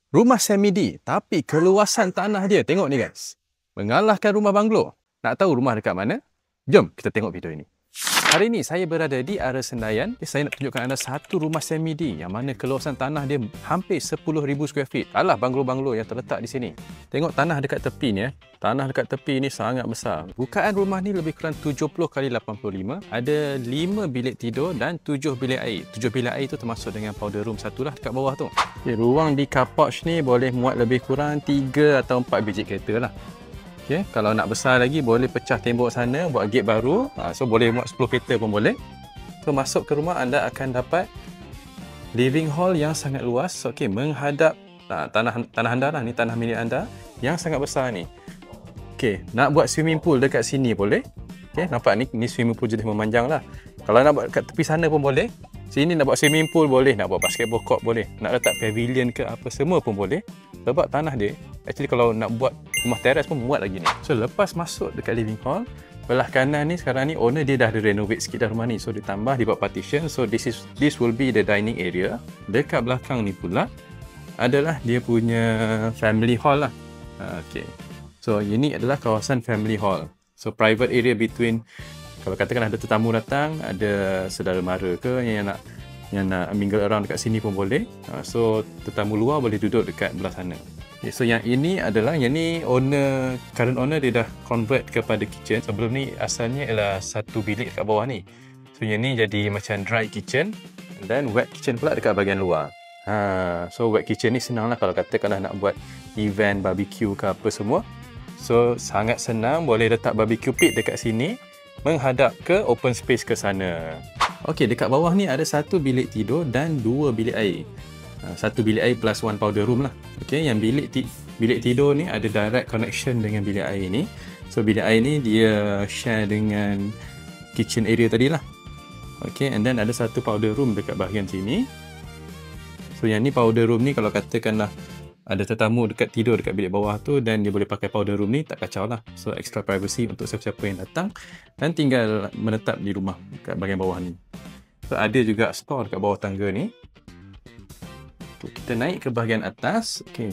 Rumah semi-D, tapi keluasan tanah dia, tengok ni guys, mengalahkan rumah banglo. Nak tahu rumah dekat mana? Jom kita tengok video ini. Hari ini saya berada di area Senayan. Saya nak tunjukkan anda satu rumah semi-D yang mana keluasan tanah dia hampir 10,000 square feet. Alah banglo-banglo yang terletak di sini. Tengok tanah dekat tepi ni. Tanah dekat tepi ni sangat besar. Bukaan rumah ni lebih kurang 70 kali 85. Ada 5 bilik tidur dan 7 bilik air. 7 bilik air tu termasuk dengan powder room satulah dekat bawah tu. Okay, ruang di car porch ni boleh muat lebih kurang 3 atau 4 biji kereta lah. Okay, kalau nak besar lagi boleh pecah tembok sana, buat gate baru. So boleh muat 10 kereta pun boleh. So masuk ke rumah anda akan dapat living hall yang sangat luas. Okay, menghadap tanah anda lah, ni tanah milik anda yang sangat besar ni. Okay, nak buat swimming pool dekat sini boleh. Okay, nampak ni swimming pool jenis memanjang lah. Kalau nak buat kat tepi sana pun boleh. Sini nak buat swimming pool boleh, nak buat basketball court boleh, nak letak pavilion ke apa semua pun boleh. Sebab tanah dia, actually kalau nak buat rumah teras pun muat lagi ni. So lepas masuk dekat living hall, belah kanan ni sekarang ni owner dia dah ada renovate sikit dah rumah ni. So ditambah, dibuat partition. So this will be the dining area. Dekat belakang ni pula adalah dia punya family hall lah. Okay. So ini adalah kawasan family hall. So private area between, kalau katakan ada tetamu datang, ada saudara mara ke yang nak mingle around dekat sini pun boleh. So tetamu luar boleh duduk dekat belah sana. Okay, so yang ini current owner dia dah convert kepada kitchen. Sebelum ni asalnya ialah satu bilik dekat bawah ni. So yang ni jadi macam dry kitchen dan wet kitchen pula dekat bahagian luar. So wet kitchen ni senang lah kalau katakanlah nak buat event barbecue ke apa semua. So sangat senang, boleh letak barbecue pit dekat sini menghadap ke open space ke sana. Okey, dekat bawah ni ada satu bilik tidur dan 2 bilik air. Satu bilik air plus one powder room lah. Okey, yang bilik tidur ni ada direct connection dengan bilik air ni. So bilik air ni dia share dengan kitchen area tadi lah. Okey, and then ada satu powder room dekat bahagian sini. So yang ni powder room ni kalau katakanlah ada tetamu tidur dekat bilik bawah tu dan dia boleh pakai powder room ni, tak kacau lah. So extra privacy untuk siapa-siapa yang datang dan tinggal menetap di rumah dekat bahagian bawah ni. So ada juga store dekat bawah tangga ni. Kita naik ke bahagian atas. Okay.